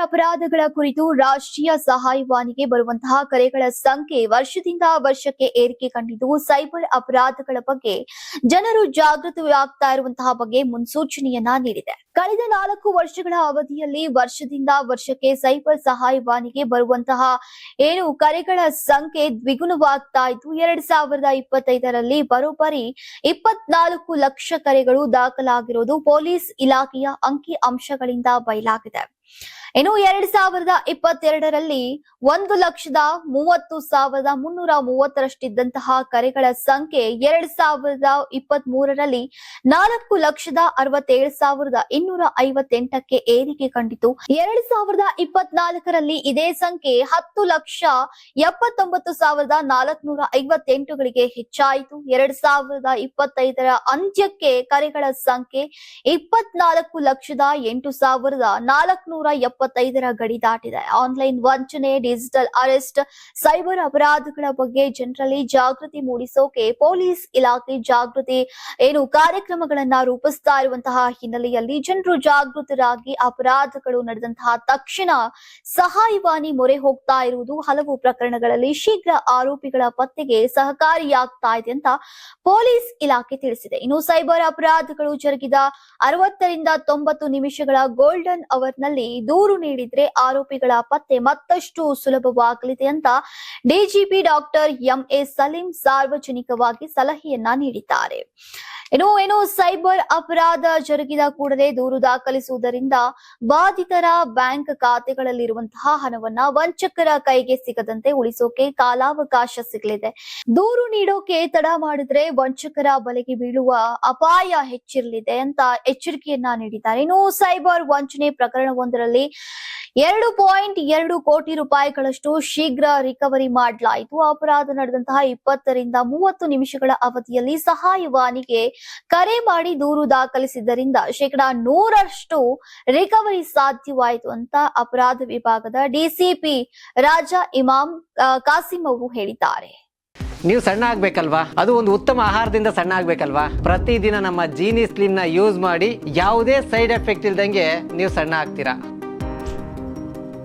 ಅಪರಾಧಗಳ ಕುರಿತು ರಾಷ್ಟ್ರೀಯ ಸಹಾಯವಾಣಿಗೆ ಬರುವಂತಹ ಕರೆಗಳ ಸಂಖ್ಯೆ ವರ್ಷದಿಂದ ವರ್ಷಕ್ಕೆ ಏರಿಕೆ ಕಂಡಿದ್ದು ಸೈಬರ್ ಅಪರಾಧಗಳ ಬಗ್ಗೆ ಜನರು ಜಾಗೃತರಾಗ್ತಾ ಇರುವಂತಹ ಬಗ್ಗೆ ಮುನ್ಸೂಚನೆಯನ್ನ ನೀಡಿದೆ. ಕಳೆದ 4 ವರ್ಷಗಳ ಅವಧಿಯಲ್ಲಿ ವರ್ಷದಿಂದ ವರ್ಷಕ್ಕೆ ಸೈಬರ್ ಸಹಾಯವಾಣಿಗೆ ಬರುವಂತಹ ಕರೆಗಳ ಸಂಖ್ಯೆ ದ್ವಿಗುಣವಾಗ್ತಾ ಇದ್ದು 2025ರಲ್ಲಿ ಬರೋಬ್ಬರಿ 24 ಲಕ್ಷ ಕರೆಗಳು ದಾಖಲಾಗಿರುವುದು ಪೊಲೀಸ್ ಇಲಾಖೆಯ ಅಂಕಿ ಅಂಶಗಳಿಂದ ಬಯಲಾಗಿದೆ. ಇನ್ನು 2022ರಲ್ಲಿ 1,30,330ರಷ್ಟಿದ್ದಂತಹ ಕರೆಗಳ ಸಂಖ್ಯೆ 2023ರಲ್ಲಿ 4,67,258ಕ್ಕೆ ಏರಿಕೆ ಕಂಡಿತು. 2024ರಲ್ಲಿ ಇದೇ ಸಂಖ್ಯೆ 10,79,458ಗಳಿಗೆ ಹೆಚ್ಚಾಯಿತು. 2025ರ ಅಂತ್ಯಕ್ಕೆ ಕರೆಗಳ ಸಂಖ್ಯೆ 24,08,475ರ ಗಡಿ ದಾಟಿದೆ. ಆನ್ಲೈನ್ ವಂಚನೆ, ಡಿಜಿಟಲ್ ಅರೆಸ್ಟ್, ಸೈಬರ್ ಅಪರಾಧಗಳ ಬಗ್ಗೆ ಜನರಲ್ಲಿ ಜಾಗೃತಿ ಮೂಡಿಸೋಕೆ ಪೊಲೀಸ್ ಇಲಾಖೆ ಜಾಗೃತಿ ಕಾರ್ಯಕ್ರಮಗಳನ್ನ ರೂಪಿಸ್ತಾ ಇರುವಂತಹ ಹಿನ್ನೆಲೆಯಲ್ಲಿ ಜನರು ಜಾಗೃತರಾಗಿ ಅಪರಾಧಗಳು ನಡೆದಂತಹ ತಕ್ಷಣ ಸಹಾಯವಾಣಿ ಮೊರೆ ಹೋಗ್ತಾ ಇರುವುದು ಹಲವು ಪ್ರಕರಣಗಳಲ್ಲಿ ಶೀಘ್ರ ಆರೋಪಿಗಳ ಪತ್ತೆಗೆ ಸಹಕಾರಿಯಾಗ್ತಾ ಇದೆ ಅಂತ ಪೊಲೀಸ್ ಇಲಾಖೆ ತಿಳಿಸಿದೆ. ಇನ್ನು ಸೈಬರ್ ಅಪರಾಧಗಳು ಜರುಗಿದ 60ರಿಂದ 90 ನಿಮಿಷಗಳ ಗೋಲ್ಡನ್ ಅವರ್ ನಲ್ಲಿ ದೂರು ನೀಡಿದ್ರೆ ಆರೋಪಿಗಳ ಪತ್ತೆ ಮತ್ತಷ್ಟು ಸುಲಭವಾಗಲಿದೆ ಅಂತ ಡಿಜಿಪಿ ಡಾಕ್ಟರ್ ಎಂಎ ಸಲೀಂ ಸಾರ್ವಜನಿಕವಾಗಿ ಸಲಹೆಯನ್ನ ನೀಡಿದ್ದಾರೆ. ಇನ್ನು ಸೈಬರ್ ಅಪರಾಧ ಜರುಗಿದ ಕೂಡಲೇ ದೂರು ದಾಖಲಿಸುವುದರಿಂದ ಬಾಧಿತರ ಬ್ಯಾಂಕ್ ಖಾತೆಗಳಲ್ಲಿರುವಂತಹ ಹಣವನ್ನ ವಂಚಕರ ಕೈಗೆ ಸಿಗದಂತೆ ಉಳಿಸೋಕೆ ಕಾಲಾವಕಾಶ ಸಿಗಲಿದೆ. ದೂರು ನೀಡೋಕೆ ತಡ ಮಾಡಿದ್ರೆ ವಂಚಕರ ಬಲೆಗೆ ಬೀಳುವ ಅಪಾಯ ಹೆಚ್ಚಿರಲಿದೆ ಅಂತ ಎಚ್ಚರಿಕೆಯನ್ನ ನೀಡಿದ್ದಾರೆ. ಇನ್ನು ಸೈಬರ್ ವಂಚನೆ ಪ್ರಕರಣವೊಂದರಲ್ಲಿ 2.2 ಕೋಟಿ ರೂಪಾಯಿಗಳಷ್ಟು ಶೀಘ್ರ ರಿಕವರಿ ಮಾಡಲಾಯಿತು. ಅಪರಾಧ ನಡೆದಂತಹ 20ರಿಂದ 30 ನಿಮಿಷಗಳ ಅವಧಿಯಲ್ಲಿ ಸಹಾಯವಾಣಿಗೆ ಕರೆ ಮಾಡಿ ದೂರು ದಾಖಲಿಸಿದ್ದರಿಂದ 100% ರಿಕವರಿ ಸಾಧ್ಯವಾಯಿತು ಅಂತ ಅಪರಾಧ ವಿಭಾಗದ ಡಿಸಿಪಿ ರಾಜಾ ಇಮಾಮ್ ಕಾಸಿಂ ಅವರು ಹೇಳಿದ್ದಾರೆ. ನೀವು ಸಣ್ಣ ಆಗ್ಬೇಕಲ್ವಾ? ಅದು ಒಂದು ಉತ್ತಮ ಆಹಾರದಿಂದ ಸಣ್ಣ ಆಗ್ಬೇಕಲ್ವಾ? ಪ್ರತಿದಿನ ನಮ್ಮ ಜೀನಿ ಸ್ಲಿಮ್ ನ ಯೂಸ್ ಮಾಡಿ ಯಾವುದೇ ಸೈಡ್ ಎಫೆಕ್ಟ್ ಇಲ್ದಂಗೆ ನೀವು ಸಣ್ಣ ಆಗ್ತೀರಾ.